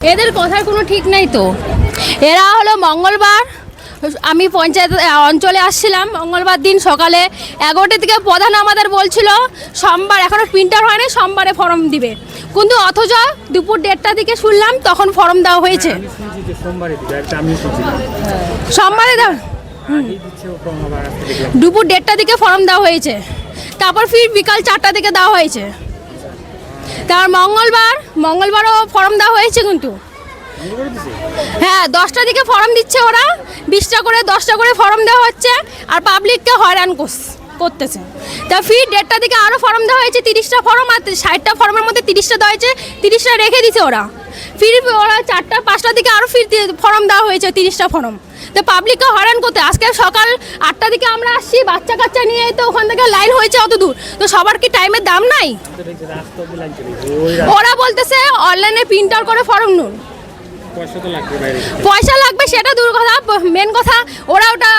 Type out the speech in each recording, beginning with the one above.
এদের কথার কোনো ঠিক নাই তো। এরা হলো মঙ্গলবার আমি পঞ্চায়েত অঞ্চলে আসছিলাম, মঙ্গলবার দিন সকালে 11টা থেকে প্রধান আমাদের বলছিল সোমবার, এখনও প্রিন্টার হয়নি, সোমবারে ফর্ম দিবে, কিন্তু অথচ দুপুর 1:30টার দিকে শুনলাম তখন ফর্ম দেওয়া হয়েছে। সোমবারে দুপুর 1:30টার দিকে ফর্ম দেওয়া হয়েছে, তারপর ফির বিকাল 4টা থেকে দেওয়া হয়েছে। তার মঙ্গলবারও ফর্ম দেওয়া হয়েছে, কিন্তু হ্যাঁ 10টার দিকে ফর্ম দিচ্ছে ওরা, 20টা করে 10টা করে ফর্ম দেওয়া হচ্ছে, আর পাবলিককে হয়রান করতেছে। তা ফির 1:30টার দিকে আরও ফর্ম দেওয়া হয়েছে, 30টা ফর্ম, আর 60টা ফর্মের মধ্যে 30টা দেওয়া হয়েছে, 30টা রেখে দিছে ওরা। ফির ওরা 4টা 5টার দিকে আরও ফির ফর্ম দেওয়া হয়েছে 30টা ফর্ম। তো পাবলিককে হয়রান করতে আজকে সকাল 8টার দিকে আমরা আসছি, বাচ্চা কাচ্চা নিয়ে, তো ওখান থেকে লাইন হয়েছে অত দূর, তো সবার কি টাইমের দাম নাই? ওরা বলতেছে অনলাইনে প্রিন্টার করে ফর্ম নুন, পয়সা লাগবে, সেটা দূর কথা, মেন কথা ওরা ওটা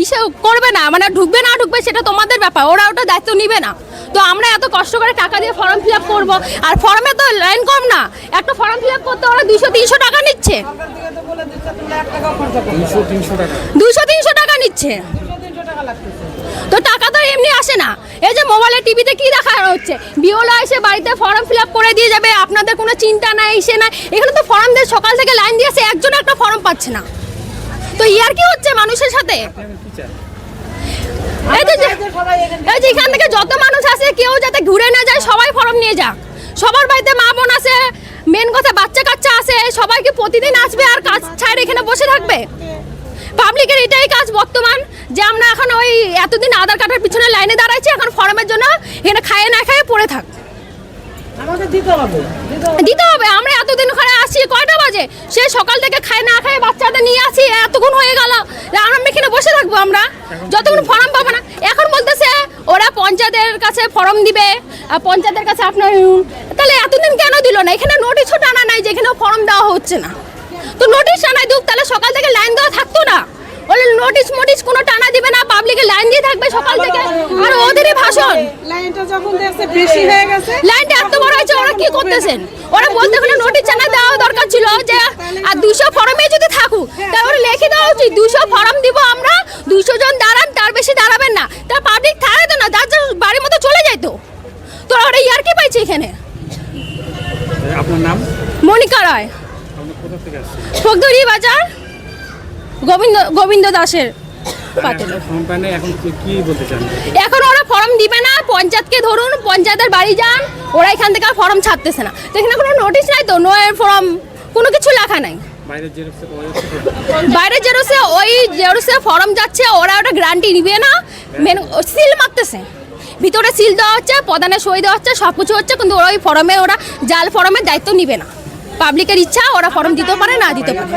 ইসে করবে না, মানে ঢুকবে না ঢুকবে সেটা তোমাদের ব্যাপার, ওরা ওটা দায়িত্ব নিবে না। তো আমরা এত কষ্ট করে টাকা দিয়ে ফর্ম ফিল আপ করবো, আর ফর্মে তো লাইন কম না, একটা ফর্ম ফিল আপ করতে ওরা 200-300 টাকা নিচ্ছে, 200-300 টাকা নিচ্ছে। তো টাকা তো এমনি আসে না। এই যে মোবাইলে টিভিতে কি দেখানো হচ্ছে, বিওলা এসে বাড়িতে ফর্ম ফিল আপ করে দিয়ে যাবে, আপনাদের কোনো চিন্তা নাই, এসে না, এখানে তো ফর্ম দিয়ে সকাল থেকে লাইন দিয়েছে, একজন একটা ফর্ম পাচ্ছে না। তো ইয়ার কি হচ্ছে মানুষের সাথে? এই যে এখান থেকে যত মানুষ আসে কেউ যাতে ঘুরে না যায়, সবাই ফর্ম নিয়ে যাক। সবার বাড়িতে মা বোন আছে, মেন কথা বাচ্চা কাচ্চা আছে, সবাইকে প্রতিদিন আসবে আর কাজ ছাড় এখানে বসে থাকবে? পাবলিকের এটাই কাজ বর্তমান, যে আমরা এখন ওই এতদিন আধার কার্ডের পিছনে লাইনে দাঁড়াইছি, এখন ফর্মের জন্য এখানে খায় না খায় পড়ে থাক। আমাদের দিতে হবে। আমরা এতদিন ওখানে আসি, কয়টা বাজে, সে সকাল থেকে খায় না খায় বাচ্চাদের নিয়ে আসি, এতক্ষণ হয়ে গেল, আমরা এখানে বসে থাকবো আমরা যতক্ষণ ফর্ম পাবো না। এখন বলতেছে ওরা পঞ্চায়েতের কাছে ফর্ম দিবে, পঞ্চায়েতের কাছে আপনার, তাহলে এতদিন কেন দিল না? এখানে নোটিশও টানা নাই যে এখানে ফর্ম দেওয়া হচ্ছে না, তো নোটিশ টানাই দুক, তাহলে সকাল থেকে লাইন দেওয়া থাকতো না। বলে নোটিশ কোনো টানা দিবে না, পাবলিকের লাইন দিয়ে থাকবে সকাল থেকে, আর ওদেরই ভাষণ। লাইনটা যখন দেখছে বেশি হয়ে গেছে, লাইনটা এত বড় হয়েছে, ওরা কি করতেছেন? ওরা বলতে গেলে নোটিশ টানা দেওয়া দরকার ছিল, যে আর 200 ফর্মে যদি থাকুক তাহলে ওরা লিখে দেওয়া উচিত 200 ফর্ম দিব আমরা, 200 জন দাঁড়ান, তার বেশি দাঁড়াবেন না, তা পাবলিক থাকাই তো না, যার যার বাড়ির মতো চলে যাইতো। তোরা ওরা ইয়ার কি পাইছে এখানে? আপনার নাম? মনিকা রায়, ফকদুরি বাজার, গোবিন্দ দাসের। এখন ওরা ফর্ম দিবে না, পঞ্চায়েতকে ধরুন, পঞ্চায়েতের বাড়ি যান, ওরা এখান থেকে আর ফর্ম ছাড়তেছে না। তো এখানে কোনো নোটিশ নাই তো, নো ফর্ম, কোনো কিছু লেখা নাই। বাইরের জেরক্সে ওই জেরক্সে ফর্ম যাচ্ছে, ওরা ওটা গ্যারান্টি নিবে না, মেন সিল মারতেছে, ভিতরে সিল দেওয়া হচ্ছে, প্রধানের সই দেওয়া হচ্ছে, সব কিছু হচ্ছে, কিন্তু ওরা ওই ফর্মে, ওরা জাল ফর্মের দায়িত্ব নিবে না। পাবলিকের ইচ্ছা, ওরা ফর্ম দিতে পারে না দিতে পারে,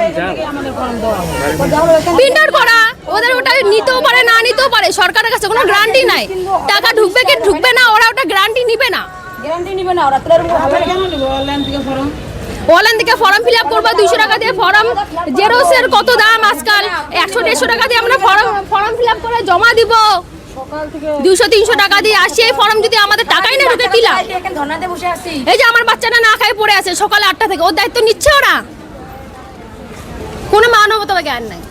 প্রিন্টার করা, ওদের ওটা নিতেও পারে না নিতেও পারে, সরকারের কাছে কোনো গ্যারান্টি নাই। টাকা ঢুকবে কি ঢুকবে না, ওরা ওটা গ্যারান্টি নিবে না। অনলাইন থেকে ফর্ম ফিল আপ করবো, 200 টাকা দিয়ে ফর্ম, জেরক্সের কত দাম আজকাল, 100-150 টাকা দিয়ে আমরা ফর্ম ফিল আপ করে জমা দিব, 200-300 টাকা দিয়ে আসি, এই ফর্ম যদি আমাদের টাকাই না ঢুকে দিলাম। এই যে আমার বাচ্চাটা না খায় পড়ে আছে সকাল 8টা থেকে, ওর দায়িত্ব নিচ্ছে ওরা? কোনো মানবতা জ্ঞান নাই।